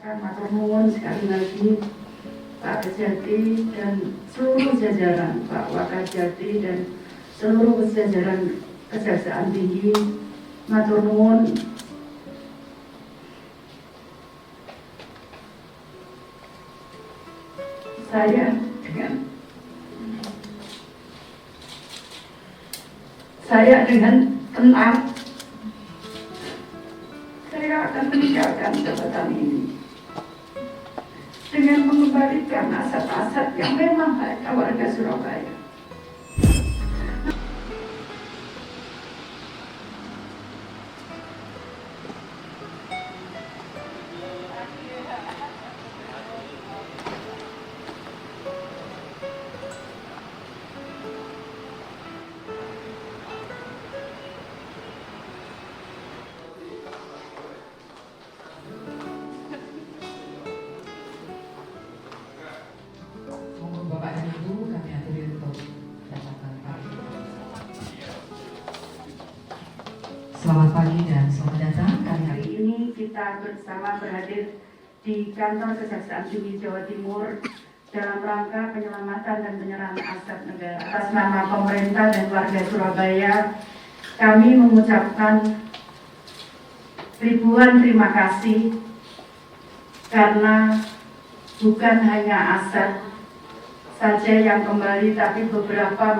Matur nuwun sekali lagi Pak Kejati dan seluruh jajaran Pak Wakajati dan seluruh jajaran Kejaksaan Tinggi. Matur nuwun. Saya dengan tenang saya akan meninggalkan jabatan ini dengan mengembalikan aset-aset yang memang hak warga Surabaya. Bapak dan Ibu, kami atur untuk catatan pagi. Selamat pagi dan selamat datang. Hari ini kita bersama berhadir di kantor Kejaksaan Tinggi Jawa Timur dalam rangka penyelamatan dan penyerahan aset negara. Atas nama pemerintah dan warga Surabaya, kami mengucapkan ribuan terima kasih karena bukan hanya aset saja yang kembali, tapi beberapa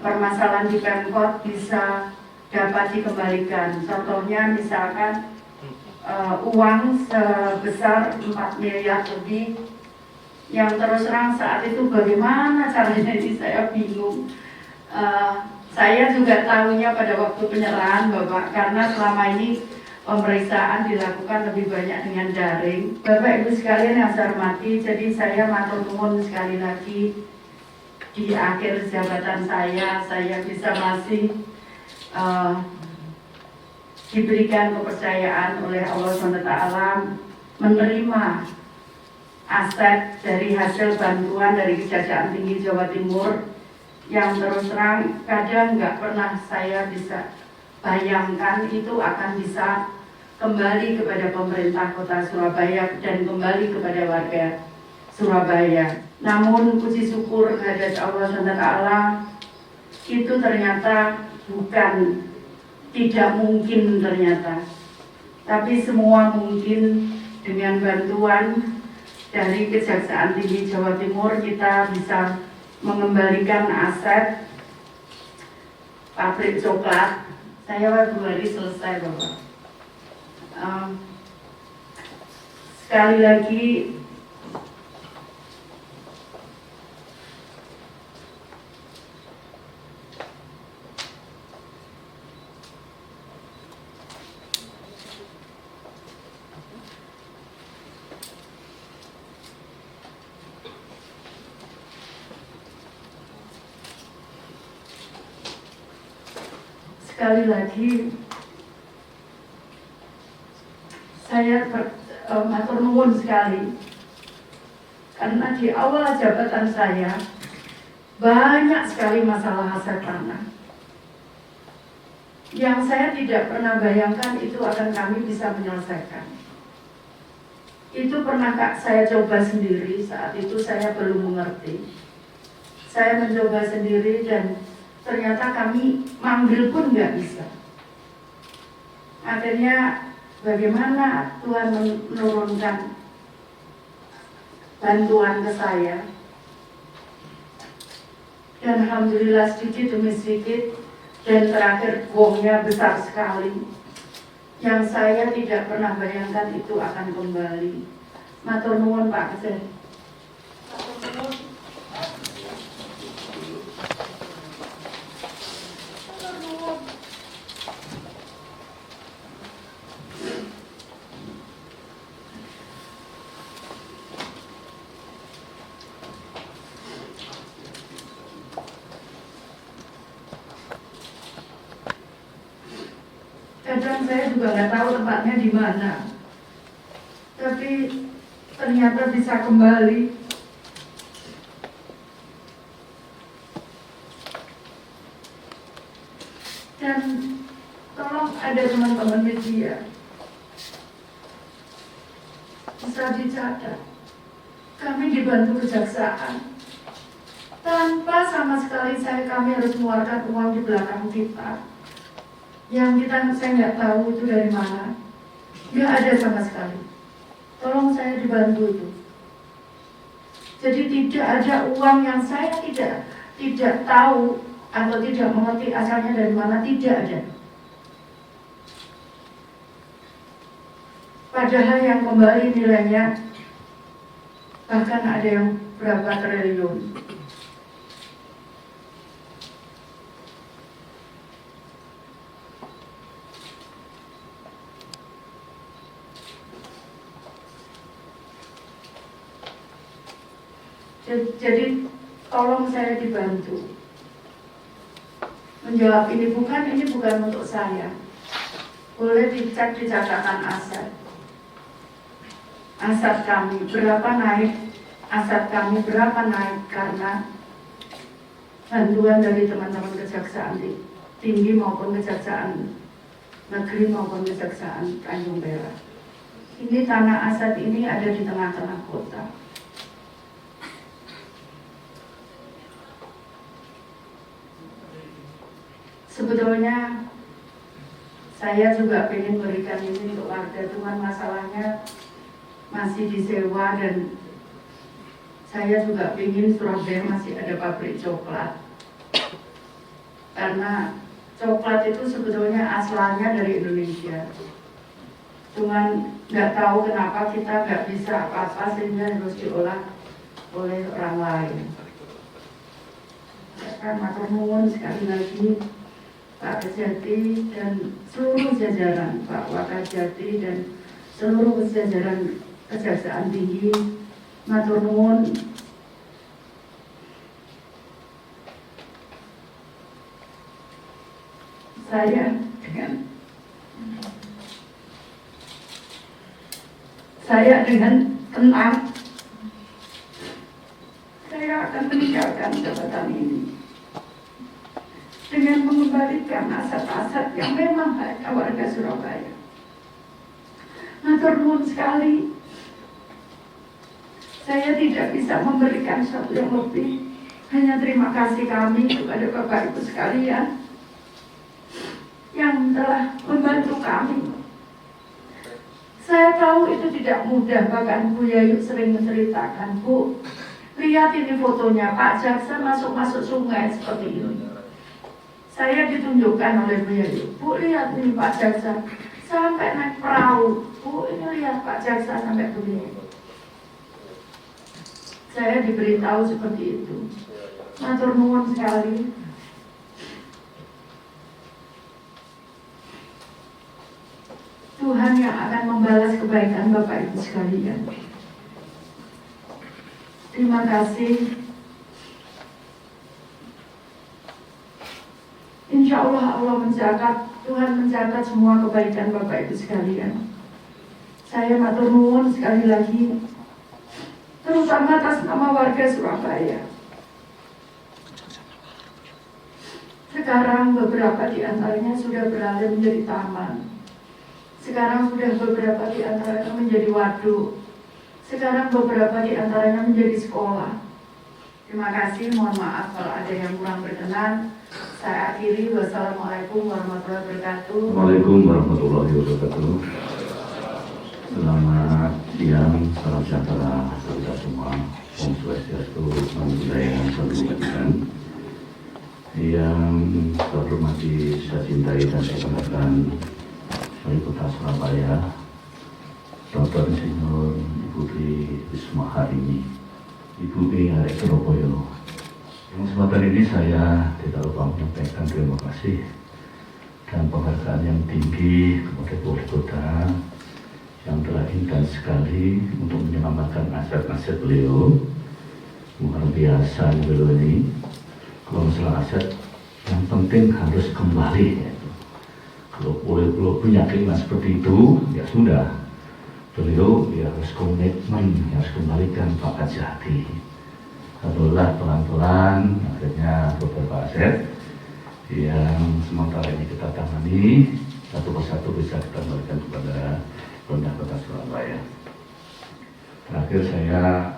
permasalahan di Pemkot bisa dapat dikembalikan. Contohnya misalkan uang sebesar 4 miliar lebih yang terus terang saat itu bagaimana caranya ini saya bingung. Saya juga tahunya pada waktu penyerahan Bapak, karena selama ini pemeriksaan dilakukan lebih banyak dengan daring. Bapak Ibu sekalian yang saya hormati, jadi saya matur nuwun sekali lagi di akhir jabatan saya bisa masih diberikan kepercayaan oleh Allah SWT menerima aset dari hasil bantuan dari Kejaksaan Tinggi Jawa Timur yang terus terang kadang nggak pernah saya bisa bayangkan itu akan bisa kembali kepada pemerintah Kota Surabaya dan kembali kepada warga Surabaya. Namun puji syukur kehadirat Allah SWT itu ternyata bukan tidak mungkin ternyata, tapi semua mungkin dengan bantuan dari Kejaksaan Tinggi Jawa Timur. Kita bisa mengembalikan aset pabrik coklat. Saya Februari selesai Bapak. Sekali lagi saya matur nuwun sekali karena di awal jabatan saya banyak sekali masalah aset tanah yang saya tidak pernah bayangkan itu akan kami bisa menyelesaikan. Itu pernah saya coba sendiri, saat itu saya belum mengerti. Saya mencoba sendiri dan ternyata kami manggil pun nggak bisa. Akhirnya bagaimana Tuhan menurunkan bantuan ke saya. Dan alhamdulillah sedikit demi sedikit, dan terakhir uangnya besar sekali. Yang saya tidak pernah bayangkan itu akan kembali. Matur nuwun Pak Kejati. Matur nuwun. Kadang saya juga nggak tahu tempatnya di mana, tapi ternyata bisa kembali. Dan tolong ada teman-teman media bisa dicatat. Kami dibantu kejaksaan. Tanpa sama sekali kami harus mengeluarkan uang di belakang kita. Yang saya nggak tahu itu dari mana. Nggak ada sama sekali. Tolong saya dibantu itu. Jadi tidak ada uang yang saya tidak tahu atau tidak mengerti asalnya dari mana, tidak ada. Padahal yang kembali nilainya bahkan ada yang berapa triliun. Jadi tolong saya dibantu menjawab ini bukan untuk saya. Boleh dicek di catatan aset. Aset kami berapa naik? Aset kami berapa naik karena bantuan dari teman-teman kejaksaan tinggi maupun kejaksaan negeri maupun kejaksaan Tanjung Perak. Ini tanah aset ini ada di tengah-tengah kota. Sebetulnya saya juga ingin berikan ini untuk warga, cuman masalahnya masih disewa dan saya juga ingin Surabaya masih ada pabrik coklat. Karena coklat itu sebetulnya asalnya dari Indonesia. Cuman nggak tahu kenapa kita nggak bisa apa-apa sehingga harus diolah oleh orang lain. Saya matur nuwun sekali lagi Pak Kejati dan seluruh jajaran Pak Wakajati dan seluruh jajaran Kejaksaan Tinggi, matur nuwun. Saya dengan tenang saya akan meninggalkan jabatan ini dengan mengembalikan aset-aset yang memang hak warga Surabaya. Matur nuwun sekali. Saya tidak bisa memberikan sesuatu yang lebih. Hanya terima kasih kami kepada Bapak Ibu sekalian yang telah membantu kami. Saya tahu itu tidak mudah, bahkan Bu Yayu sering menceritakan, Bu, lihat ini fotonya Pak Jaksa masuk sungai seperti ini. Saya ditunjukkan oleh Bu Yayu, Bu lihat ini Pak Jaksa sampai naik perahu, Bu ini lihat Pak Jaksa sampai begini. Saya diberitahu seperti itu. Matur nuwun sekali. Tuhan yang akan membalas kebaikan Bapak Ibu sekalian. Terima kasih. Insya Allah mencatat, Tuhan mencatat semua kebaikan Bapak Ibu sekalian. Saya matur nuwun sekali lagi, terutama atas nama warga Surabaya. Sekarang beberapa di antaranya sudah beralih menjadi taman. Sekarang sudah beberapa di antaranya menjadi waduk. Sekarang beberapa di antaranya menjadi sekolah. Terima kasih, mohon maaf kalau ada yang kurang berkenan. Saya akhiri, wassalamualaikum warahmatullahi wabarakatuh. Waalaikumsalam warahmatullahi wabarakatuh. Selamat siang, salam sejahtera kita semua. Om Swastiastu, Namo Buddhaya, Salam Kebajikan. Yang saya hormati, saya cintai dan saya banggakan Wali Kota Surabaya, Dr. Insinyur Ibu Tri Risma Harini, Ibu Tri Arek Surabaya. Yang kesempatan ini saya tidak lupa menyampaikan terima kasih dan penghargaan yang tinggi kepada Wali Kota yang telah intens sekali untuk menyelamatkan aset-aset beliau. Luar biasa beliau ini. Kalau masalah aset, yang penting harus kembali. Kalau punya keinginan seperti itu, ya sudah. Beliau ya harus komitmen, harus kembalikan Pak Kejati. Alhamdulillah pelan-pelan, akhirnya beberapa aset yang sementara ini kita tangani, satu persatu bisa kita kembalikan kepada pemerintah Kota Surabaya. Terakhir saya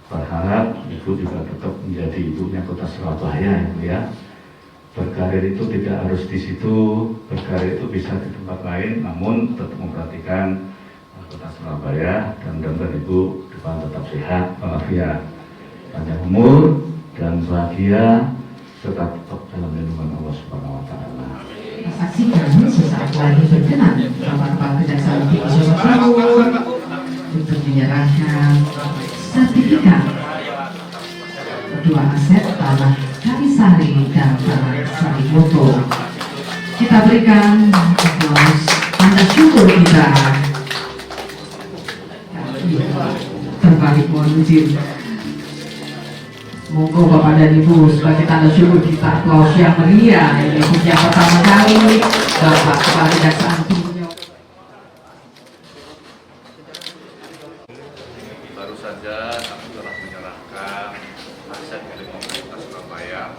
berharap Ibu juga tetap menjadi ibunya Kota Surabaya, Ibu ya. Berkarir itu tidak harus di situ, berkarir itu bisa di tempat lain, namun tetap memperhatikan Kota Surabaya, dan mudah-mudahan Ibu depan tetap sehat, walafiat, panjang umur dan bahagia, serta tetap dalam lindungan Allah Subhanahu wa Ta'ala. Kita saksikan sesaat lagi berkenan Bapak Kepala Kejaksaan Tinggi Jawa Timur untuk menyerahkan sertifikat kedua aset tanah Kalisari dan tanah Sarimoto. Kita berikan aplaus tanda syukur kita. Terbalik mohon izin. Monggo Bapak dan Ibu sebagai tanda syukur kita aplaus yang meriah. Ini untuk yang pertama kali Bapak Kepala Kejaksaan Tinggi. Baru saja kami telah menyerahkan aset milik pemerintah Surabaya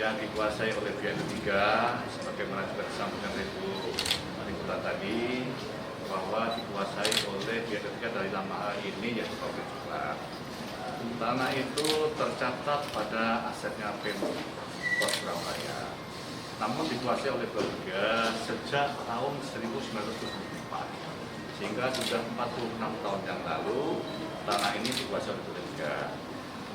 yang dikuasai oleh pihak ketiga, sebagaimana juga disampaikan Ibu Wali tadi, bahwa dikuasai oleh pihak ketiga dari nama ini yaitu Pabrik Coklat. Tanah itu tercatat pada asetnya Pemkot Surabaya, namun dikuasai oleh pihak ketiga sejak tahun 1974, sehingga sudah 46 tahun yang lalu tanah ini dikuasai oleh pihak ketiga.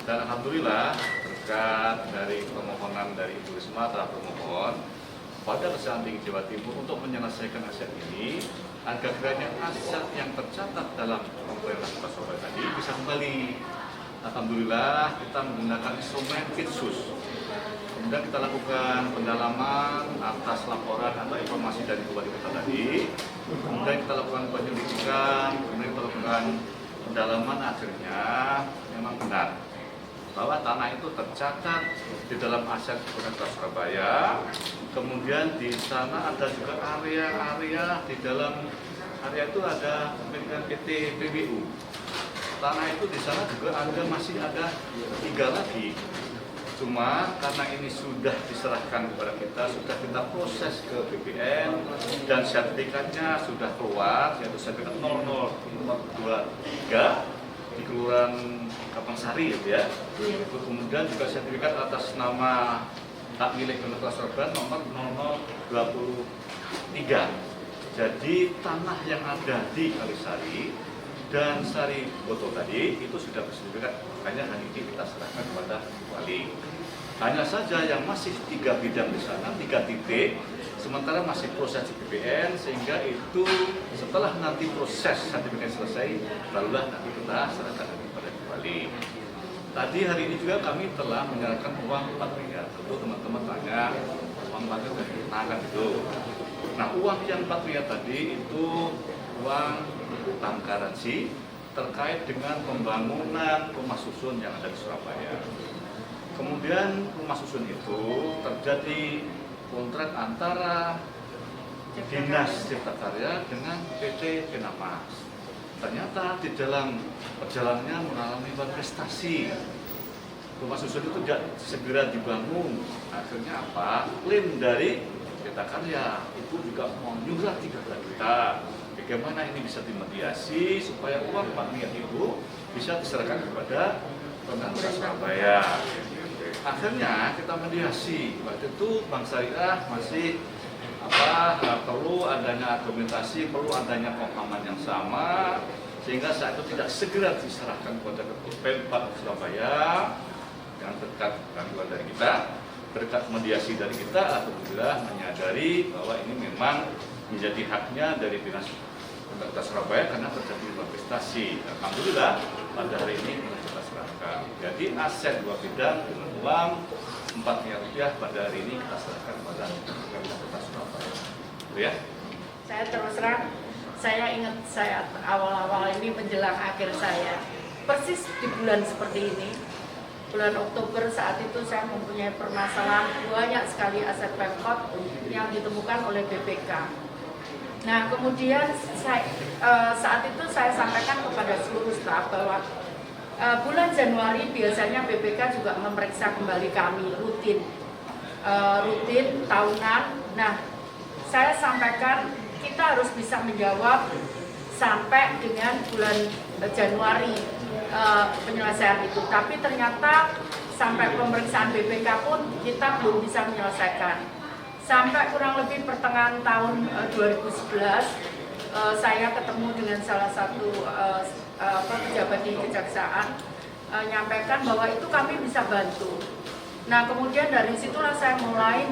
Dan alhamdulillah berkat dari permohonan dari Ibu Risma telah bermohon pada Kejaksaan Tinggi Jawa Timur untuk menyelesaikan aset ini agar kiranya aset yang tercatat dalam pemerintah Kota Surabaya tadi bisa kembali. Alhamdulillah kita menggunakan instrumen Kitsus. Kemudian kita lakukan pendalaman atas laporan atau informasi dari Bupati Kota tadi. Kemudian kita lakukan penyelidikan, kemudian kita lakukan pendalaman, akhirnya memang benar bahwa tanah itu tercatat di dalam aset Kota Surabaya. Kemudian di sana ada juga area-area, di dalam area itu ada pemilikan PT PWU. Tanah itu di sana juga masih ada 3 lagi. Cuma karena ini sudah diserahkan kepada kita, sudah kita proses ke BPN dan sertifikatnya sudah keluar, yaitu sertifikat 0023 di Kelurahan Kapangsari ya. Kemudian juga sertifikat atas nama hak milik Kota Surabaya nomor 0023. Jadi tanah yang ada di Kalisari dan Sarimoto tadi itu sudah bersertifikat, makanya hari ini kita serahkan kepada wali. Hanya saja yang masih 3 bidang di sana, 3 titik, sementara masih proses di BPN, sehingga itu setelah nanti proses sertifikat selesai, barulah nanti kita serahkan kepada wali. Tadi hari ini juga kami telah menyerahkan uang 4 miliar. Tentu teman-teman tanya, uang 4 miliar dari mana itu? Nah, uang yang 4 miliar tadi itu uang utang garansi terkait dengan pembangunan rumah susun yang ada di Surabaya. Kemudian rumah susun itu terjadi kontrak antara Dinas Cipta Karya dengan PT Kenamas. Ternyata di dalam perjalanannya mengalami prestasi. Rumah susun itu tidak segera dibangun. Akhirnya apa? Klaim dari Cipta Karya itu juga mau nyurah 3 juta. Bagaimana ini bisa dimediasi supaya uang 4 miliar itu bisa diserahkan kepada pemerintah Surabaya. Akhirnya kita mediasi. Waktu itu Bank Syariah masih perlu adanya argumentasi, perlu adanya pemahaman yang sama, sehingga saat itu tidak segera diserahkan kepada Pemkot Surabaya yang berkat bantuan dari kita, berkat mediasi dari kita, alhamdulillah menyadari bahwa ini memang menjadi haknya dari Dinas Kota Surabaya karena terjadi prestasi. Alhamdulillah pada hari ini kita serahkan. Jadi aset 2 bidang dengan uang 4 miliar rupiah pada hari ini kita serahkan kepada Kota Surabaya. Ya. Saya terus terang, saya ingat saya awal-awal ini menjelang akhir saya, persis di bulan seperti ini, bulan Oktober saat itu saya mempunyai permasalahan banyak sekali aset Pemkot yang ditemukan oleh BPK. Nah, kemudian saat itu saya sampaikan kepada seluruh staf bahwa bulan Januari biasanya BPK juga memeriksa kembali kami rutin tahunan. Nah, saya sampaikan kita harus bisa menjawab sampai dengan bulan Januari penyelesaian itu. Tapi ternyata sampai pemeriksaan BPK pun kita belum bisa menyelesaikan. Sampai kurang lebih pertengahan tahun 2011 saya ketemu dengan salah satu pejabat di kejaksaan, nyampaikan bahwa itu kami bisa bantu. Nah kemudian dari situlah saya mulai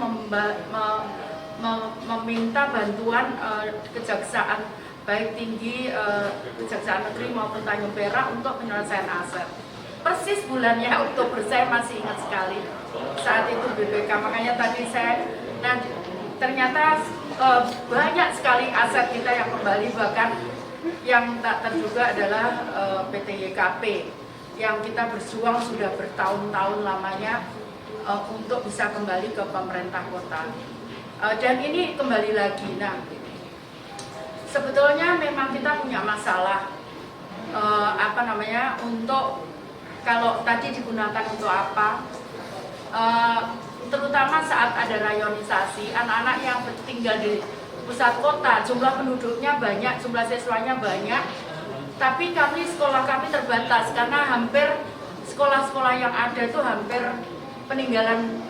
meminta bantuan kejaksaan baik tinggi, Kejaksaan Negeri maupun Tanjung Perak untuk penyelesaian aset. Persis bulannya Oktober, saya masih ingat sekali saat itu BPK. Makanya tadi saya, nah ternyata banyak sekali aset kita yang kembali, bahkan yang tak terduga adalah PT YKP yang kita berjuang sudah bertahun-tahun lamanya untuk bisa kembali ke pemerintah kota. Dan ini kembali lagi. Nah, sebetulnya memang kita punya masalah untuk kalau tadi digunakan untuk apa, terutama saat ada rayonisasi, anak-anak yang tinggal di pusat kota, jumlah penduduknya banyak, jumlah siswanya banyak, tapi sekolah kami terbatas karena hampir sekolah-sekolah yang ada itu hampir peninggalan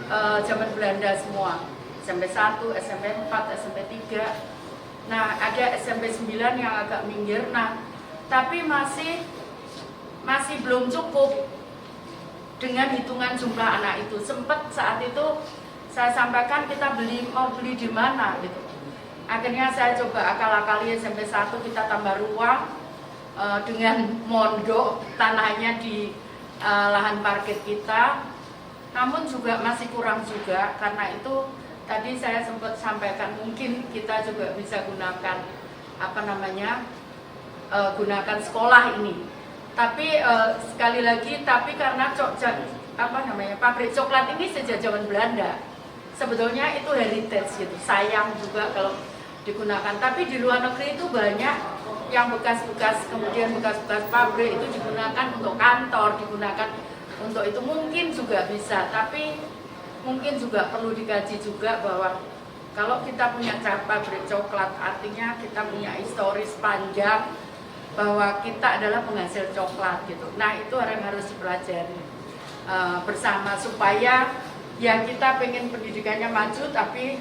zaman Belanda semua, SMP 1, SMP 4, SMP 3. Nah, ada SMP 9 yang agak minggir. Nah, tapi masih belum cukup dengan hitungan jumlah anak itu. Sempat saat itu saya sampaikan kita mau beli di mana gitu. Akhirnya saya coba akal-akali SMP 1 kita tambah ruang dengan mondok tanahnya di lahan parkir kita. Namun juga masih kurang juga, karena itu tadi saya sempat sampaikan mungkin kita juga bisa gunakan gunakan sekolah ini. Tapi sekali lagi, karena pabrik coklat ini sejak zaman Belanda. Sebetulnya itu heritage gitu. Sayang juga kalau digunakan. Tapi di luar negeri itu banyak yang bekas-bekas, kemudian bekas-bekas pabrik itu digunakan untuk kantor, digunakan untuk itu, mungkin juga bisa. Tapi mungkin juga perlu dikaji juga bahwa kalau kita punya pabrik coklat, artinya kita punya historis panjang bahwa kita adalah penghasil coklat gitu. Nah itu yang harus dipelajari bersama supaya ya kita pengen pendidikannya maju tapi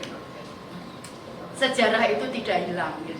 sejarah itu tidak hilang gitu.